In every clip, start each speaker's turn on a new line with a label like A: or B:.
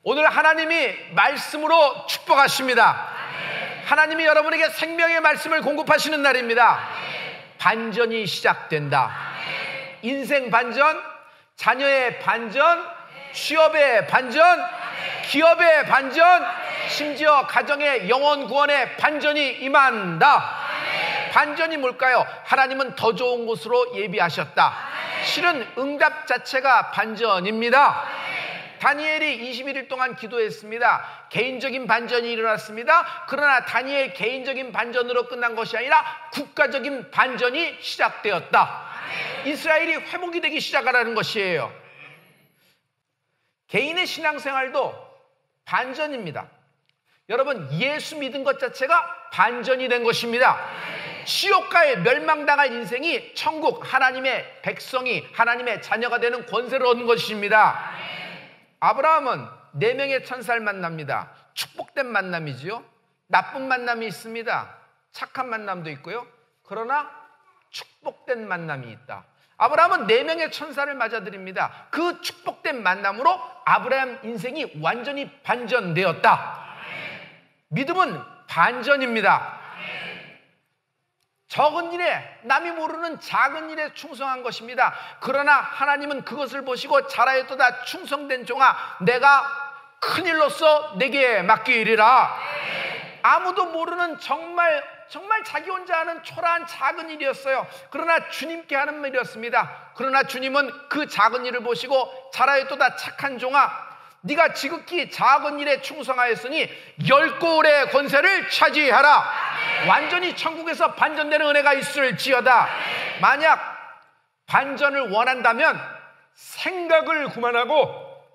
A: 오늘 하나님이 말씀으로 축복하십니다. 하나님이 여러분에게 생명의 말씀을 공급하시는 날입니다. 반전이 시작된다. 인생 반전, 자녀의 반전, 취업의 반전, 기업의 반전, 심지어 가정의 영혼 구원의 반전이 임한다. 반전이 뭘까요? 하나님은 더 좋은 곳으로 예비하셨다. 실은 응답 자체가 반전입니다. 다니엘이 21일 동안 기도했습니다. 개인적인 반전이 일어났습니다. 그러나 다니엘 개인적인 반전으로 끝난 것이 아니라 국가적인 반전이 시작되었다. 이스라엘이 회복이 되기 시작하라는 것이에요. 개인의 신앙생활도 반전입니다. 여러분, 예수 믿은 것 자체가 반전이 된 것입니다. 지옥가에 멸망당할 인생이 천국, 하나님의 백성이, 하나님의 자녀가 되는 권세를 얻는 것입니다. 아브라함은 4명의 천사를 만납니다. 축복된 만남이지요. 나쁜 만남이 있습니다. 착한 만남도 있고요. 그러나 축복된 만남이 있다. 아브라함은 4명의 천사를 맞아들입니다. 그 축복된 만남으로 아브라함 인생이 완전히 반전되었다. 믿음은 반전입니다. 적은 일에, 남이 모르는 작은 일에 충성한 것입니다. 그러나 하나님은 그것을 보시고 잘하였도다 충성된 종아, 내가 큰 일로서 내게 맡기리라. 아무도 모르는 정말 자기 혼자 하는 초라한 작은 일이었어요. 그러나 주님께 하는 일이었습니다. 그러나 주님은 그 작은 일을 보시고 잘하였도다 착한 종아, 네가 지극히 작은 일에 충성하였으니 10고울의 권세를 차지하라. 완전히 천국에서 반전되는 은혜가 있을지어다. 만약 반전을 원한다면 생각을 그만하고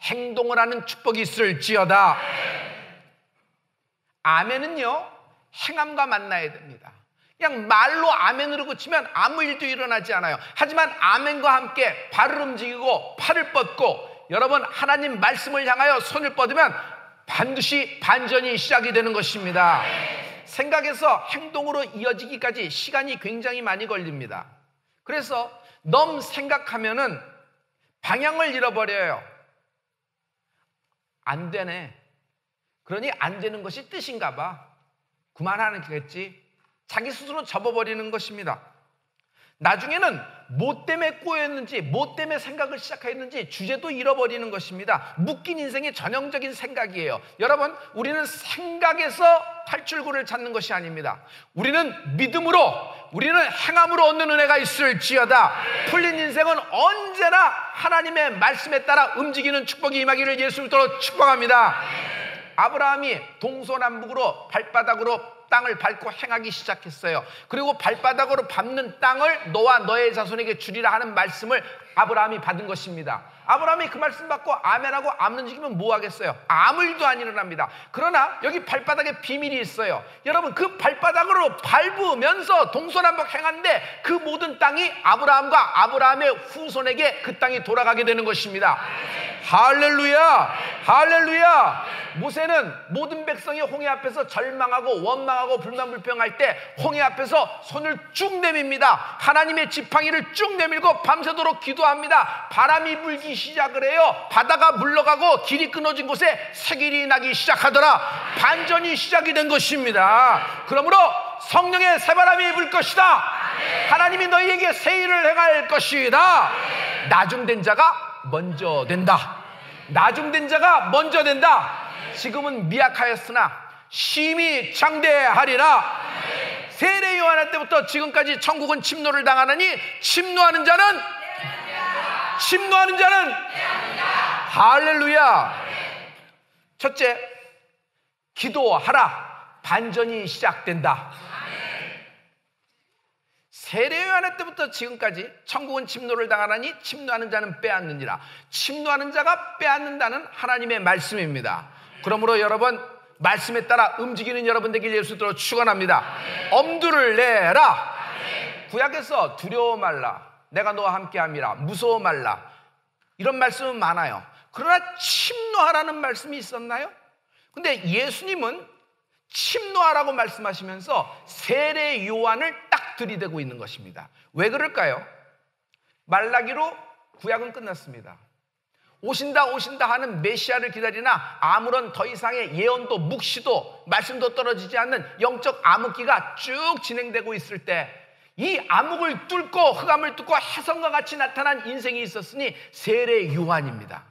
A: 행동을 하는 축복이 있을지어다. 아멘은요, 행함과 만나야 됩니다. 그냥 말로 아멘으로 그치면 아무 일도 일어나지 않아요. 하지만 아멘과 함께 발을 움직이고 팔을 뻗고 여러분, 하나님 말씀을 향하여 손을 뻗으면 반드시 반전이 시작이 되는 것입니다. 생각에서 행동으로 이어지기까지 시간이 굉장히 많이 걸립니다. 그래서 너무 생각하면은 방향을 잃어버려요. 안 되네. 그러니 안 되는 것이 뜻인가 봐. 그만하는 거겠지. 자기 스스로 접어버리는 것입니다. 나중에는 뭐 때문에 꼬였는지, 뭐 때문에 생각을 시작했는지 주제도 잃어버리는 것입니다. 묶인 인생의 전형적인 생각이에요. 여러분, 우리는 생각에서 탈출구를 찾는 것이 아닙니다. 우리는 믿음으로, 우리는 행함으로 얻는 은혜가 있을지어다. 풀린 인생은 언제나 하나님의 말씀에 따라 움직이는 축복이 임하기를 예수님으로 축복합니다. 아브라함이 동서남북으로 발바닥으로 땅을 밟고 행하기 시작했어요. 그리고 발바닥으로 밟는 땅을 너와 너의 자손에게 주리라 하는 말씀을 아브라함이 받은 것입니다. 아브라함이 그 말씀 받고 아멘하고 안 움직이면 뭐 하겠어요? 아무 일도 안 일어납니다. 그러나 여기 발바닥에 비밀이 있어요. 여러분, 그 발바닥으로 밟으면서 동서남북 행한데 그 모든 땅이 아브라함과 아브라함의 후손에게 그 땅이 돌아가게 되는 것입니다. 할렐루야, 할렐루야. 모세는 모든 백성이 홍해 앞에서 절망하고 원망하고 불만불평할 때 홍해 앞에서 손을 쭉 내밉니다. 하나님의 지팡이를 쭉 내밀고 밤새도록 기도합니다. 바람이 불기 시작을 해요. 바다가 물러가고 길이 끊어진 곳에 새길이 나기 시작하더라. 반전이 시작이 된 것입니다. 그러므로 성령의 새바람이 불 것이다. 하나님이 너희에게 새 일을 행할 것이다. 나중된 자가 먼저 된다. 나중된 자가 먼저 된다. 지금은 미약하였으나 심히 장대하리라. 세례 요한할 때부터 지금까지 천국은 침노를 당하느니 침노하는 자는 할렐루야. 첫째, 기도하라. 반전이 시작된다. 세례 요한할 때부터 지금까지 천국은 침노를 당하나니 침노하는 자는 빼앗느니라. 침노하는 자가 빼앗는다는 하나님의 말씀입니다. 그러므로 여러분, 말씀에 따라 움직이는 여러분 되길 예수님으로 축원합니다. 엄두를 내라. 구약에서 두려워 말라, 내가 너와 함께함이라, 무서워 말라, 이런 말씀은 많아요. 그러나 침노하라는 말씀이 있었나요? 근데 예수님은 침노하라고 말씀하시면서 세례 요한을 딱 들이대고 있는 것입니다. 왜 그럴까요? 말라기로 구약은 끝났습니다. 오신다 오신다 하는 메시아를 기다리나 아무런 더 이상의 예언도 묵시도 말씀도 떨어지지 않는 영적 암흑기가 쭉 진행되고 있을 때 이 암흑을 뚫고 흑암을 뚫고 혜성과 같이 나타난 인생이 있었으니 세례 요한입니다.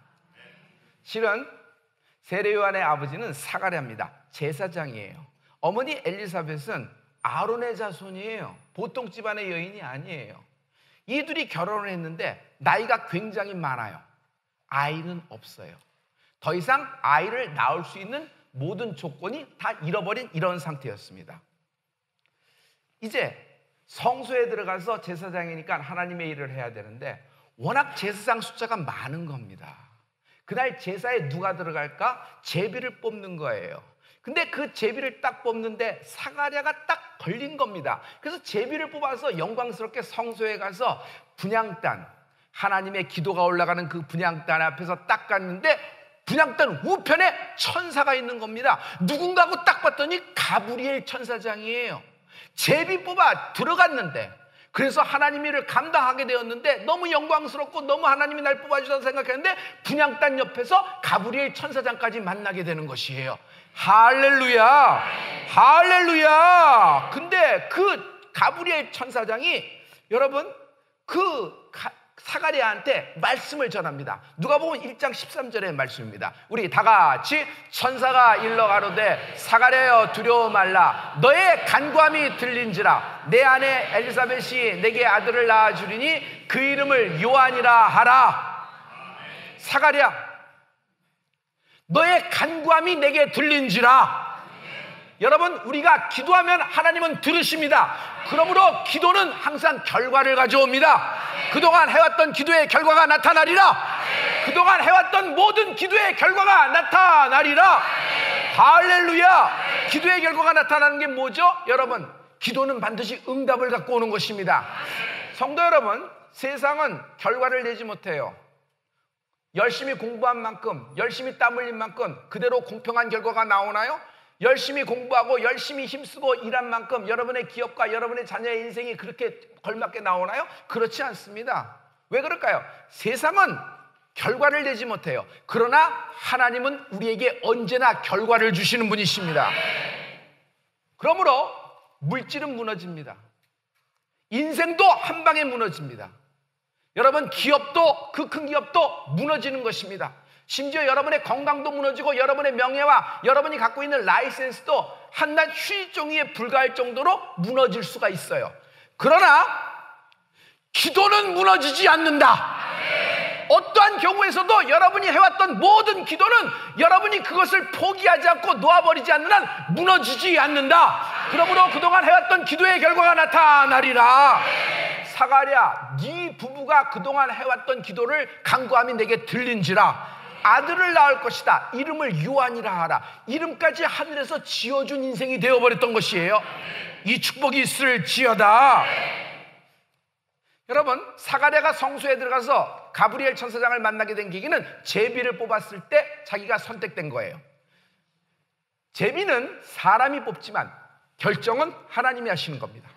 A: 실은 세례 요한의 아버지는 사가랴입니다. 제사장이에요. 어머니 엘리사벳은 아론의 자손이에요. 보통 집안의 여인이 아니에요. 이 둘이 결혼을 했는데 나이가 굉장히 많아요. 아이는 없어요. 더 이상 아이를 낳을 수 있는 모든 조건이 다 잃어버린 이런 상태였습니다. 이제 성소에 들어가서 제사장이니까 하나님의 일을 해야 되는데 워낙 제사장 숫자가 많은 겁니다. 그날 제사에 누가 들어갈까? 제비를 뽑는 거예요. 근데 그 제비를 딱 뽑는데 사가랴가 딱 걸린 겁니다. 그래서 제비를 뽑아서 영광스럽게 성소에 가서 분향단, 하나님의 기도가 올라가는 그 분향단 앞에서 딱 갔는데 분향단 우편에 천사가 있는 겁니다. 누군가고 딱 봤더니 가브리엘 천사장이에요. 제비 뽑아 들어갔는데, 그래서 하나님의 일을 감당하게 되었는데 너무 영광스럽고 너무 하나님이 날 뽑아주셔서 생각했는데 분향단 옆에서 가브리엘 천사장까지 만나게 되는 것이에요. 할렐루야, 할렐루야. 근데 그 가브리엘 천사장이 여러분 그 사가랴한테 말씀을 전합니다. 누가복음 1장 13절의 말씀입니다. 우리 다 같이 천사가 일러 가로되 사가랴여 두려워 말라 너의 간구함이 들린지라 내 아내 엘리사벳이 내게 아들을 낳아 주리니 그 이름을 요한이라 하라. 사가랴, 너의 간구함이 내게 들린지라. 여러분, 우리가 기도하면 하나님은 들으십니다. 그러므로 기도는 항상 결과를 가져옵니다. 그동안 해왔던 기도의 결과가 나타나리라. 그동안 해왔던 모든 기도의 결과가 나타나리라. 할렐루야. 기도의 결과가 나타나는 게 뭐죠? 여러분, 기도는 반드시 응답을 갖고 오는 것입니다. 성도 여러분, 세상은 결과를 내지 못해요. 열심히 공부한 만큼, 열심히 땀 흘린 만큼 그대로 공평한 결과가 나오나요? 열심히 공부하고 열심히 힘쓰고 일한 만큼 여러분의 기업과 여러분의 자녀의 인생이 그렇게 걸맞게 나오나요? 그렇지 않습니다. 왜 그럴까요? 세상은 결과를 내지 못해요. 그러나 하나님은 우리에게 언제나 결과를 주시는 분이십니다. 그러므로 물질은 무너집니다. 인생도 한 방에 무너집니다. 여러분, 기업도, 그 큰 기업도 무너지는 것입니다. 심지어 여러분의 건강도 무너지고 여러분의 명예와 여러분이 갖고 있는 라이센스도 한낱 휴지종이에 불과할 정도로 무너질 수가 있어요. 그러나 기도는 무너지지 않는다. 어떠한 경우에서도 여러분이 해왔던 모든 기도는 여러분이 그것을 포기하지 않고 놓아버리지 않는 한 무너지지 않는다. 그러므로 그동안 해왔던 기도의 결과가 나타나리라. 사가랴, 네 부부가 그동안 해왔던 기도를 간구함이 내게 들린지라. 아들을 낳을 것이다. 이름을 요한이라 하라. 이름까지 하늘에서 지어준 인생이 되어버렸던 것이에요. 이 축복이 있을지어다. 여러분, 사가랴가 성소에 들어가서 가브리엘 천사장을 만나게 된 계기는 제비를 뽑았을 때 자기가 선택된 거예요. 제비는 사람이 뽑지만 결정은 하나님이 하시는 겁니다.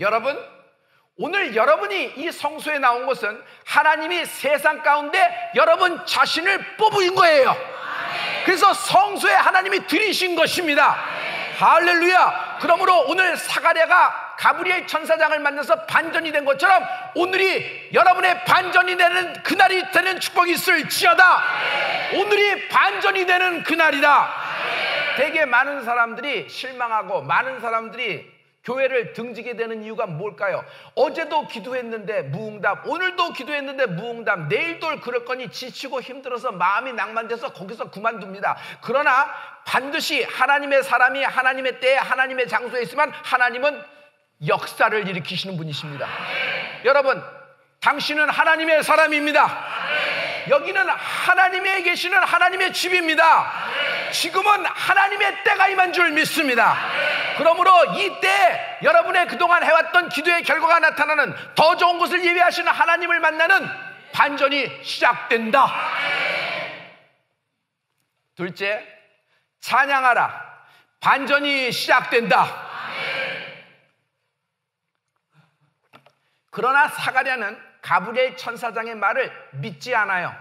A: 여러분, 오늘 여러분이 이 성소에 나온 것은 하나님이 세상 가운데 여러분 자신을 뽑은 거예요. 그래서 성소에 하나님이 들이신 것입니다. 할렐루야. 그러므로 오늘 사가랴가 가브리엘 천사장을 만나서 반전이 된 것처럼 오늘이 여러분의 반전이 되는 그날이 되는 축복이 있을지어다. 오늘이 반전이 되는 그날이다. 되게 많은 사람들이 실망하고 많은 사람들이 교회를 등지게 되는 이유가 뭘까요? 어제도 기도했는데 무응답, 오늘도 기도했는데 무응답, 내일도 그럴 거니 지치고 힘들어서 마음이 낭만돼서 거기서 그만둡니다. 그러나 반드시 하나님의 사람이 하나님의 때에 하나님의 장소에 있으면 하나님은 역사를 일으키시는 분이십니다. 여러분, 당신은 하나님의 사람입니다. 여기는 하나님의 계시는 하나님의 집입니다. 지금은 하나님의 때가 임한 줄 믿습니다. 그러므로 이 때 여러분의 그동안 해왔던 기도의 결과가 나타나는 더 좋은 것을 예비하시는 하나님을 만나는 반전이 시작된다. 둘째, 찬양하라. 반전이 시작된다. 그러나 사가랴는 가브리엘 천사장의 말을 믿지 않아요.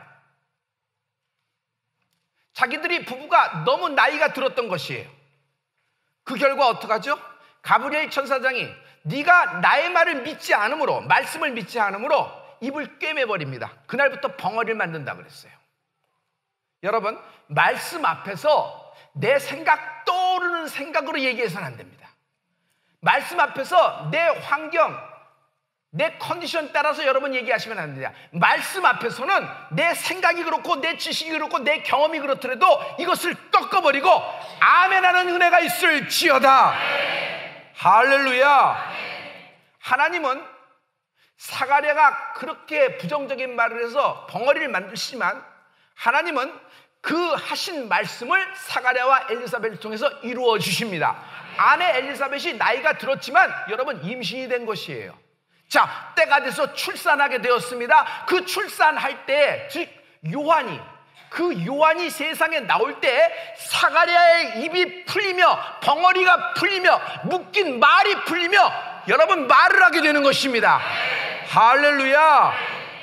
A: 자기들이 부부가 너무 나이가 들었던 것이에요. 그 결과 어떡하죠? 가브리엘 천사장이 네가 나의 말을 믿지 않으므로, 말씀을 믿지 않으므로 입을 꿰매버립니다. 그날부터 벙어리를 만든다 그랬어요. 여러분, 말씀 앞에서 내 생각, 떠오르는 생각으로 얘기해서는 안 됩니다. 말씀 앞에서 내 환경, 내 컨디션 따라서 여러분 얘기하시면 안 됩니다. 말씀 앞에서는 내 생각이 그렇고 내 지식이 그렇고 내 경험이 그렇더라도 이것을 꺾어버리고 아멘하는 은혜가 있을지어다. 할렐루야. 하나님은 사가랴가 그렇게 부정적인 말을 해서 벙어리를 만드시지만 하나님은 그 하신 말씀을 사가랴와 엘리사벳을 통해서 이루어 주십니다. 아내 엘리사벳이 나이가 들었지만 여러분 임신이 된 것이에요. 자, 때가 돼서 출산하게 되었습니다. 그 출산할 때, 즉 요한이 세상에 나올 때 사가랴의 입이 풀리며 벙어리가 풀리며 묶인 말이 풀리며 여러분 말을 하게 되는 것입니다. 할렐루야.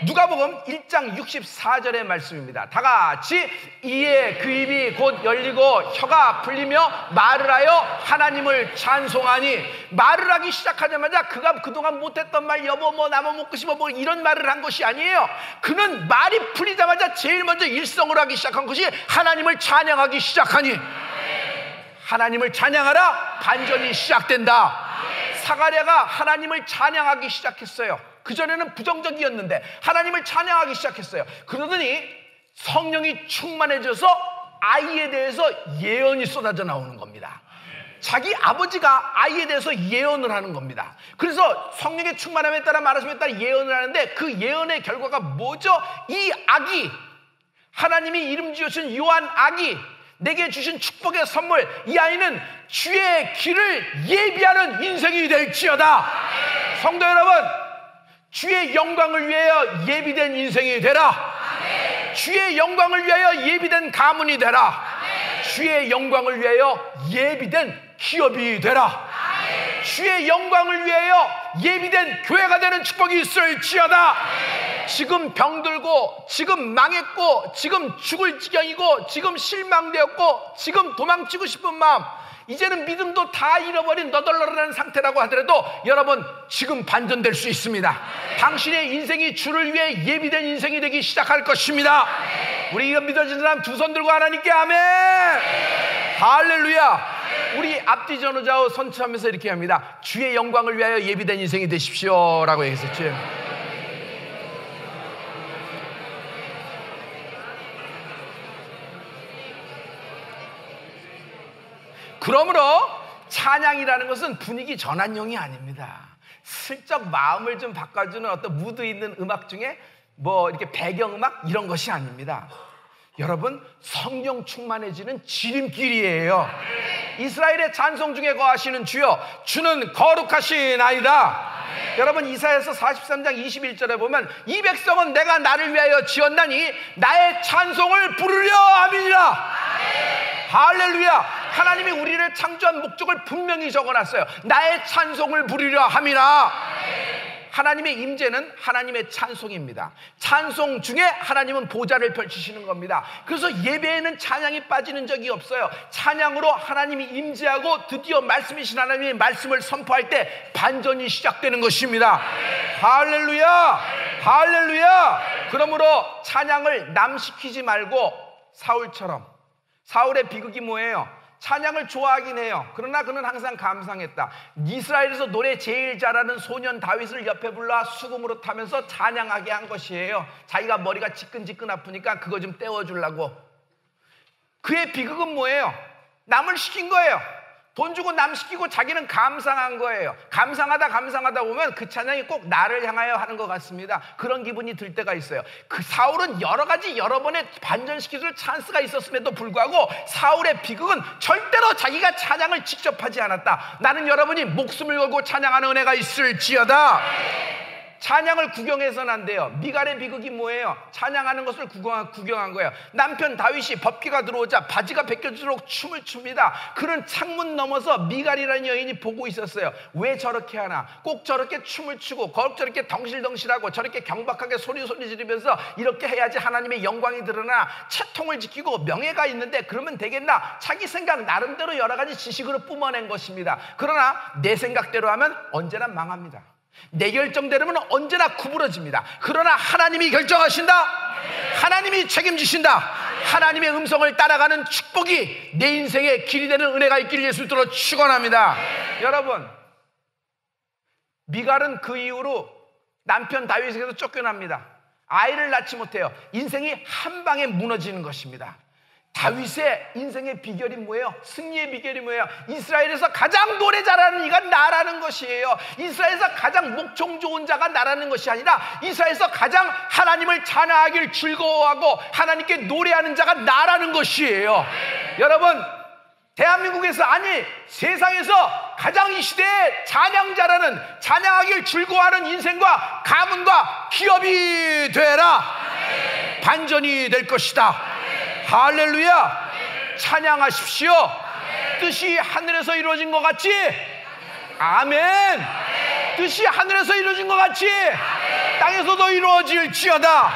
A: 누가복음 1장 64절의 말씀입니다. 다 같이 이에 그 입이 곧 열리고 혀가 풀리며 말을 하여 하나님을 찬송하니, 말을 하기 시작하자마자 그가 그동안 못했던 말, 여보 뭐 나무 먹고 싶어 뭐 이런 말을 한 것이 아니에요. 그는 말이 풀리자마자 제일 먼저 일성을 하기 시작한 것이 하나님을 찬양하기 시작하니, 하나님을 찬양하라, 반전이 시작된다. 사가랴가 하나님을 찬양하기 시작했어요. 그전에는 부정적이었는데 하나님을 찬양하기 시작했어요. 그러더니 성령이 충만해져서 아이에 대해서 예언이 쏟아져 나오는 겁니다. 자기 아버지가 아이에 대해서 예언을 하는 겁니다. 그래서 성령의 충만함에 따라 말하심에 따라 예언을 하는데 그 예언의 결과가 뭐죠? 이 아기, 하나님이 이름 지으신 요한 아기, 내게 주신 축복의 선물, 이 아이는 주의 길을 예비하는 인생이 될지어다. 성도 여러분, 주의 영광을 위하여 예비된 인생이 되라. 주의 영광을 위하여 예비된 가문이 되라. 주의 영광을 위하여 예비된 기업이 되라. 주의 영광을 위하여 예비된 교회가 되는 축복이 있을지어다. 지금 병들고 지금 망했고 지금 죽을 지경이고 지금 실망되었고 지금 도망치고 싶은 마음, 이제는 믿음도 다 잃어버린 너덜너덜한 상태라고 하더라도 여러분 지금 반전될 수 있습니다. 당신의 인생이 주를 위해 예비된 인생이 되기 시작할 것입니다. 우리 이거 믿어지는 사람 두 손 들고 하나님께 아멘. 할렐루야. 우리 앞뒤 전후좌우 선처하면서 이렇게 합니다. 주의 영광을 위하여 예비된 인생이 되십시오 라고 얘기했었죠. 그러므로 찬양이라는 것은 분위기 전환용이 아닙니다. 슬쩍 마음을 좀 바꿔주는 어떤 무드 있는 음악 중에 뭐 이렇게 배경음악 이런 것이 아닙니다. 여러분, 성령 충만해지는 지름길이에요. 이스라엘의 찬송 중에 거하시는 주여, 주는 거룩하시나이다. 여러분, 이사야서 43장 21절에 보면 이 백성은 내가 나를 위하여 지었나니 나의 찬송을 부르려 함이니라. 할렐루야. 하나님이 우리를 창조한 목적을 분명히 적어놨어요. 나의 찬송을 부르려 함이라. 하나님의 임재는 하나님의 찬송입니다. 찬송 중에 하나님은 보좌를 펼치시는 겁니다. 그래서 예배에는 찬양이 빠지는 적이 없어요. 찬양으로 하나님이 임재하고 드디어 말씀이신 하나님의 말씀을 선포할 때 반전이 시작되는 것입니다. 할렐루야. 할렐루야. 그러므로 찬양을 남시키지 말고 사울처럼, 사울의 비극이 뭐예요? 찬양을 좋아하긴 해요. 그러나 그는 항상 감상했다. 이스라엘에서 노래 제일 잘하는 소년 다윗을 옆에 불러 수금으로 타면서 찬양하게 한 것이에요. 자기가 머리가 지끈지끈 아프니까 그거 좀 떼어주려고. 그의 비극은 뭐예요? 남을 시킨 거예요. 돈 주고 남 시키고 자기는 감상한 거예요. 감상하다 보면 그 찬양이 꼭 나를 향하여 하는 것 같습니다. 그런 기분이 들 때가 있어요. 그 사울은 여러 번의 반전시켜줄 찬스가 있었음에도 불구하고 사울의 비극은 절대로 자기가 찬양을 직접 하지 않았다. 나는 여러분이 목숨을 걸고 찬양하는 은혜가 있을지어다. 찬양을 구경해서는 안 돼요. 미갈의 비극이 뭐예요? 찬양하는 것을 구경한 거예요. 남편 다윗이 법궤가 들어오자 바지가 벗겨지도록 춤을 춥니다. 그는 창문 넘어서 미갈이라는 여인이 보고 있었어요. 왜 저렇게 하나? 꼭 저렇게 춤을 추고 꼭 저렇게 덩실덩실하고 저렇게 경박하게 소리 지르면서 이렇게 해야지 하나님의 영광이 드러나 채통을 지키고 명예가 있는데 그러면 되겠나? 자기 생각 나름대로 여러 가지 지식으로 뿜어낸 것입니다. 그러나 내 생각대로 하면 언제나 망합니다. 내 결정대로면 언제나 구부러집니다. 그러나 하나님이 결정하신다. 하나님이 책임지신다. 하나님의 음성을 따라가는 축복이 내 인생의 길이 되는 은혜가 있기를 예수님으로 축원합니다. 여러분, 미갈은 그 이후로 남편 다윗에게서 쫓겨납니다. 아이를 낳지 못해요. 인생이 한 방에 무너지는 것입니다. 다윗의 인생의 비결이 뭐예요? 승리의 비결이 뭐예요? 이스라엘에서 가장 노래 잘하는 이가 나라는 것이에요. 이스라엘에서 가장 목청 좋은 자가 나라는 것이 아니라 이스라엘에서 가장 하나님을 찬양하길 즐거워하고 하나님께 노래하는 자가 나라는 것이에요. 여러분, 대한민국에서 아니 세상에서 가장 이 시대에 찬양자라는 찬양하길 즐거워하는 인생과 가문과 기업이 되라. 반전이 될 것이다. 할렐루야. 찬양하십시오. 뜻이 하늘에서 이루어진 것 같이. 아멘. 뜻이 하늘에서 이루어진 것 같이 땅에서도 이루어질지어다.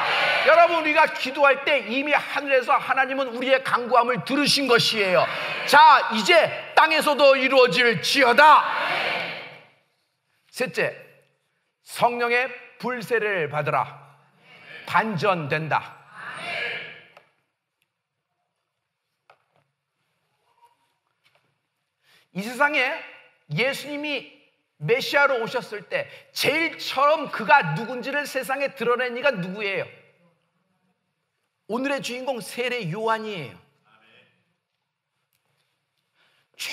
A: 여러분, 우리가 기도할 때 이미 하늘에서 하나님은 우리의 간구함을 들으신 것이에요. 자, 이제 땅에서도 이루어질지어다. 셋째, 성령의 불세례를 받으라. 반전된다. 이 세상에 예수님이 메시아로 오셨을 때 제일 처음 그가 누군지를 세상에 드러낸 이가 누구예요? 오늘의 주인공 세례 요한이에요. 쭉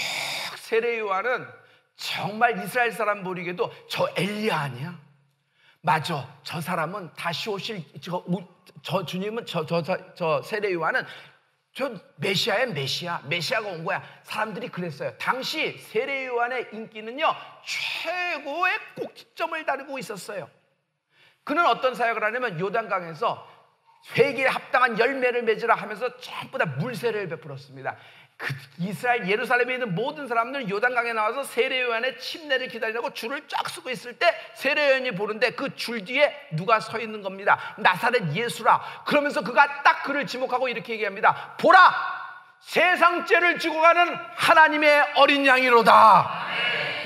A: 세례 요한은 정말 이스라엘 사람 보기에도 저 엘리야 아니야? 맞아, 저 사람은 다시 오실 저 주님은 저 세례 요한은 저 메시아야, 메시아가 온 거야. 사람들이 그랬어요. 당시 세례 요한의 인기는요 최고의 꼭지점을 다루고 있었어요. 그는 어떤 사역을 하냐면 요단강에서 회개에 합당한 열매를 맺으라 하면서 전부 다 물세례를 베풀었습니다. 이스라엘 예루살렘에 있는 모든 사람들 요단강에 나와서 세례 요한의 침례를 기다리려고 줄을 쫙 서고 있을 때 세례 요한이 보는데 그 줄 뒤에 누가 서 있는 겁니다. 나사렛 예수라. 그러면서 그가 딱 그를 지목하고 이렇게 얘기합니다. 보라, 세상 죄를 지고 가는 하나님의 어린 양이로다.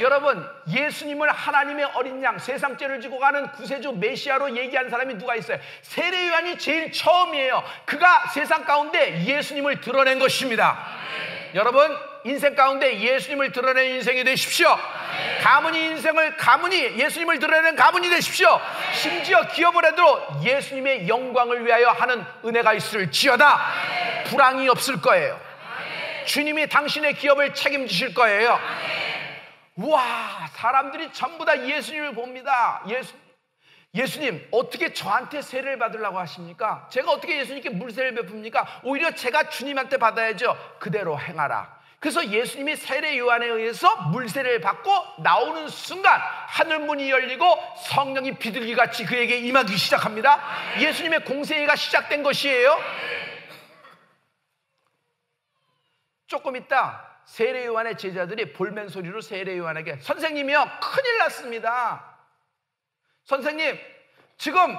A: 여러분, 예수님을 하나님의 어린 양, 세상 죄를 지고 가는 구세주 메시아로 얘기한 사람이 누가 있어요? 세례 요한이 제일 처음이에요. 그가 세상 가운데 예수님을 드러낸 것입니다. 여러분, 인생 가운데 예수님을 드러내는 인생이 되십시오. 가문이 예수님을 드러내는 가문이 되십시오. 심지어 기업을 해도 예수님의 영광을 위하여 하는 은혜가 있을지어다. 불황이 없을 거예요. 주님이 당신의 기업을 책임지실 거예요. 와, 사람들이 전부 다 예수님을 봅니다. 예수님, 어떻게 저한테 세례를 받으려고 하십니까? 제가 어떻게 예수님께 물세례를 베풉니까? 오히려 제가 주님한테 받아야죠. 그대로 행하라. 그래서 예수님이 세례 요한에 의해서 물세례를 받고 나오는 순간 하늘문이 열리고 성령이 비둘기같이 그에게 임하기 시작합니다. 예수님의 공생애가 시작된 것이에요. 조금 있다 세례 요한의 제자들이 볼멘 소리로 세례 요한에게, 선생님이요, 큰일 났습니다. 선생님, 지금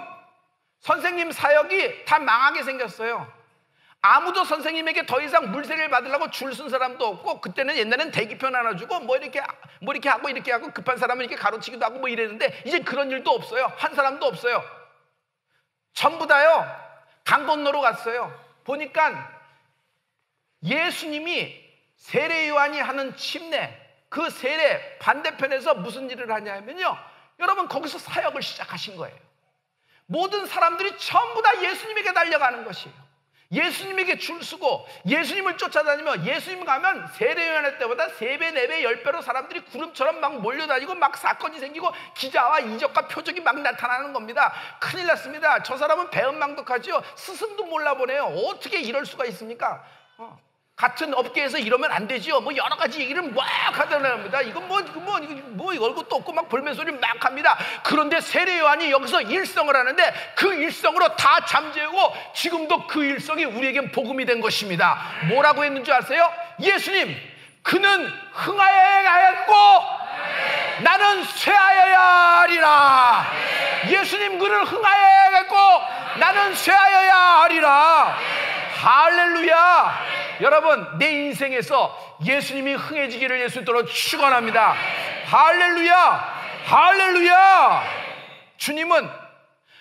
A: 선생님 사역이 다 망하게 생겼어요. 아무도 선생님에게 더 이상 물세례를 받으려고 줄 쓴 사람도 없고, 그때는 옛날엔 대기표 하나 주고 뭐 이렇게 하고 이렇게 하고 급한 사람은 이렇게 가로치기도 하고 뭐 이랬는데 이제 그런 일도 없어요. 한 사람도 없어요. 전부 다요 강 건너로 갔어요. 보니까 예수님이 세례 요한이 하는 침례, 그 세례 반대편에서 무슨 일을 하냐면요, 여러분, 거기서 사역을 시작하신 거예요. 모든 사람들이 전부 다 예수님에게 달려가는 것이에요. 예수님에게 줄 서고 예수님을 쫓아다니며, 예수님 가면 세례 요한의 때보다 3배, 4배, 10배로 사람들이 구름처럼 막 몰려다니고 막 사건이 생기고 기자와 이적과 표적이 막 나타나는 겁니다. 큰일 났습니다. 저 사람은 배은망덕하죠. 스승도 몰라보네요. 어떻게 이럴 수가 있습니까? 같은 업계에서 이러면 안 되지요. 뭐 여러 가지 얘기를 막 하더랍니다. 이건 뭐 이걸 것도 없고 막 볼멘소리 막 합니다. 그런데 세례 요한이 여기서 일성을 하는데 그 일성으로 다 잠재우고 지금도 그 일성이 우리에겐 복음이 된 것입니다. 뭐라고 했는 줄 아세요? 예수님, 그는 흥하여야 하였고 나는 쇠하여야 하리라. 예수님, 그는 흥하여야 하겠고 나는 쇠하여야 하리라. 할렐루야. 여러분, 내 인생에서 예수님이 흥해지기를 예수님으로 축원합니다. 할렐루야. 할렐루야. 주님은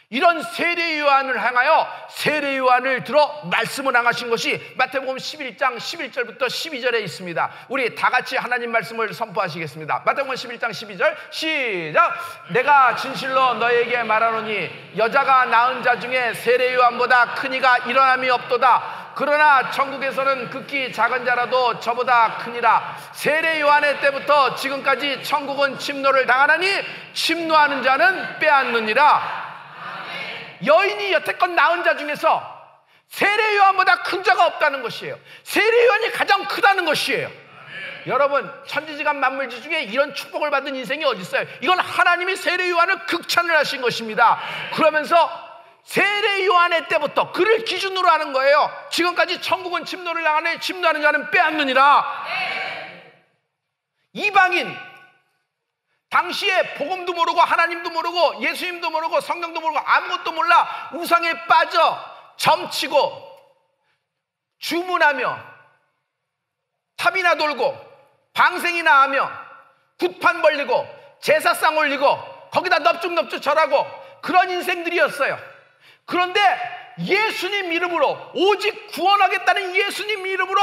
A: 이런 세례 요한을 향하여 세례 요한을 들어 말씀을 향하신 것이 마태복음 11장 11절부터 12절에 있습니다. 우리 다 같이 하나님 말씀을 선포하시겠습니다. 마태복음 11장 12절 시작. 내가 진실로 너에게 말하노니 여자가 낳은 자 중에 세례 요한보다 큰 이가 일어남이 없도다. 그러나 천국에서는 극히 작은 자라도 저보다 크니라. 세례 요한의 때부터 지금까지 천국은 침노를 당하나니 침노하는 자는 빼앗느니라. 여인이 여태껏 낳은 자 중에서 세례 요한보다 큰 자가 없다는 것이에요. 세례 요한이 가장 크다는 것이에요. 여러분, 천지지간 만물지 중에 이런 축복을 받은 인생이 어디 있어요? 이건 하나님이 세례 요한을 극찬을 하신 것입니다. 그러면서 세례 요한의 때부터 그를 기준으로 하는 거예요. 지금까지 천국은 침노를 당하네 침노하는 자는 빼앗느니라. 이방인, 당시에 복음도 모르고 하나님도 모르고 예수님도 모르고 성경도 모르고 아무것도 몰라 우상에 빠져 점치고 주문하며 탑이나 돌고 방생이나 하며 굿판 벌리고 제사상 올리고 거기다 넙죽넙죽 절하고 그런 인생들이었어요. 그런데 예수님 이름으로, 오직 구원하겠다는 예수님 이름으로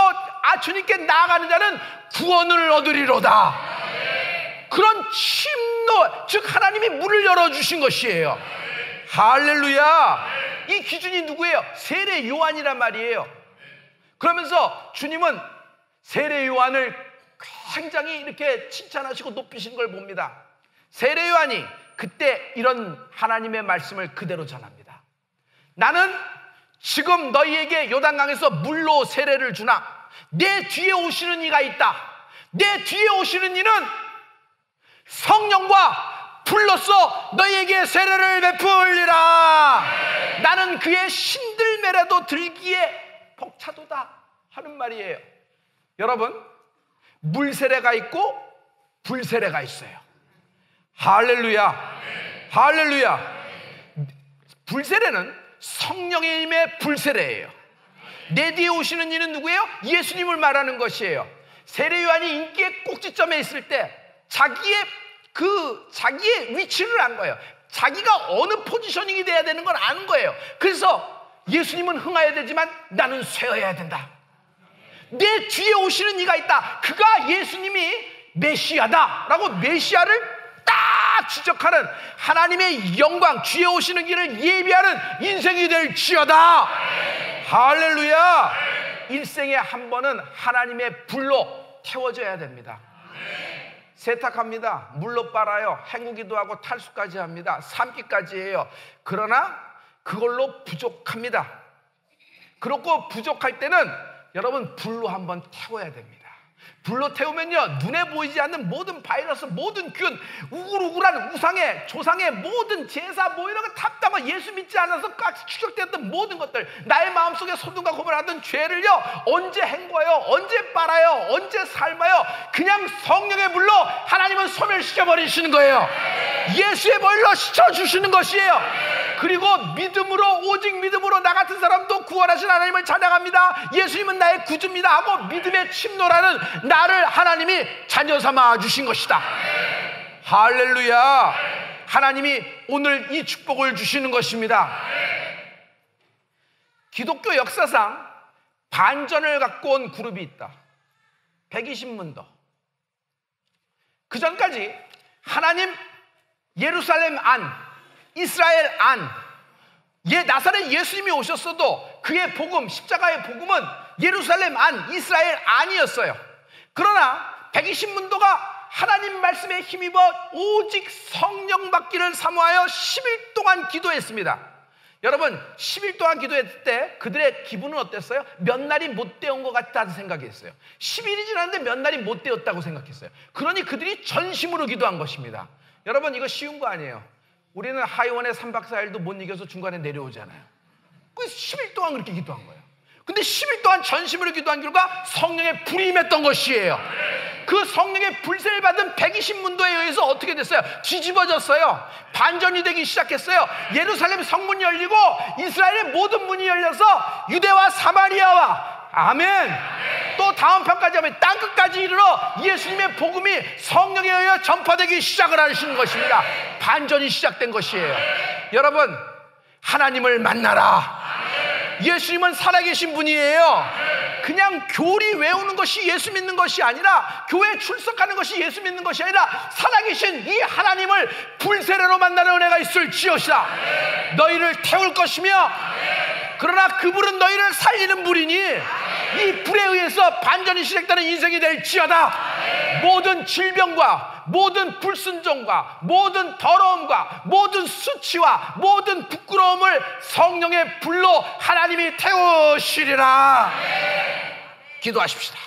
A: 주님께 나아가는 자는 구원을 얻으리로다. 그런 침노, 즉 하나님이 문을 열어주신 것이에요. 할렐루야. 이 기준이 누구예요? 세례 요한이란 말이에요. 그러면서 주님은 세례 요한을 굉장히 이렇게 칭찬하시고 높이신 걸 봅니다. 세례 요한이 그때 이런 하나님의 말씀을 그대로 전합니다. 나는 지금 너희에게 요단강에서 물로 세례를 주나 내 뒤에 오시는 이가 있다. 내 뒤에 오시는 이는 성령과 불로써 너희에게 세례를 베풀리라. 나는 그의 신들매라도 들기에 벅차도다 하는 말이에요. 여러분, 물세례가 있고 불세례가 있어요. 할렐루야. 할렐루야. 불세례는 성령의 힘의 불세례예요. 내 뒤에 오시는 이는 누구예요? 예수님을 말하는 것이에요. 세례 요한이 인기의 꼭지점에 있을 때 자기의 위치를 안 거예요. 자기가 어느 포지셔닝이 돼야 되는 걸 아는 거예요. 그래서 예수님은 흥해야 되지만 나는 쇠어야 된다. 내 뒤에 오시는 이가 있다. 그가 예수님이 메시아다라고 메시아를 딱 지적하는 하나님의 영광, 뒤에 오시는 길을 예비하는 인생이 될지어다. 할렐루야. 일생에 한 번은 하나님의 불로 태워져야 됩니다. 세탁합니다. 물로 빨아요. 헹구기도 하고 탈수까지 합니다. 삶기까지 해요. 그러나 그걸로 부족합니다. 그렇고 부족할 때는 여러분 불로 한번 태워야 됩니다. 불로 태우면요, 눈에 보이지 않는 모든 바이러스, 모든 균, 우글우글한 우상의, 조상의 모든 제사 뭐 이런 거 탑다가 예수 믿지 않아서 깍 추격되었던 모든 것들, 나의 마음속에 소돔과 고모라 하던 죄를요 언제 헹궈요, 언제 빨아요, 언제 삶아요? 그냥 성령의 불로 하나님은 소멸시켜버리시는 거예요. 예수의 벌로 씻어주시는 것이에요. 그리고 믿음으로, 오직 믿음으로 나 같은 사람도 구원하신 하나님을 찬양합니다. 예수님은 나의 구주입니다 하고 믿음의 침노라는 나를 하나님이 자녀 삼아 주신 것이다. 할렐루야. 하나님이 오늘 이 축복을 주시는 것입니다. 기독교 역사상 반전을 갖고 온 그룹이 있다. 120문도. 그 전까지 하나님 예루살렘 안, 이스라엘 안, 나사렛 예수님이 오셨어도 그의 복음, 십자가의 복음은 예루살렘 안, 이스라엘 안이었어요. 그러나 120문도가 하나님 말씀에 힘입어 오직 성령 받기를 사모하여 10일 동안 기도했습니다. 여러분 10일 동안 기도했을 때 그들의 기분은 어땠어요? 몇 날이 못 되온 것 같다는 생각이 했어요. 10일이 지났는데 몇 날이 못 되었다고 생각했어요. 그러니 그들이 전심으로 기도한 것입니다. 여러분 이거 쉬운 거 아니에요. 우리는 하이원에 3박 4일도 못 이겨서 중간에 내려오잖아요. 그래서 10일 동안 그렇게 기도한 거예요. 근데 10일 동안 전심으로 기도한 결과 성령의 불이 임했던 것이에요. 그 성령의 불세를 받은 120문도에 의해서 어떻게 됐어요? 뒤집어졌어요. 반전이 되기 시작했어요. 예루살렘 성문이 열리고 이스라엘의 모든 문이 열려서 유대와 사마리아와 아멘. 또 다음 편까지 하면 땅끝까지 이르러 예수님의 복음이 성령에 의해 전파되기 시작을 하시는 것입니다. 반전이 시작된 것이에요. 여러분 하나님을 만나라. 예수님은 살아계신 분이에요. 그냥 교리 외우는 것이 예수 믿는 것이 아니라, 교회 출석하는 것이 예수 믿는 것이 아니라 살아계신 이 하나님을 불세례로 만나는 은혜가 있을지어시다. 너희를 태울 것이며 그러나 그 불은 너희를 살리는 불이니 이 불에 의해서 반전이 시작되는 인생이 될지어다. 모든 질병과 모든 불순종과 모든 더러움과 모든 수치와 모든 부끄러움을 성령의 불로 하나님이 태우시리라. 기도하십시다.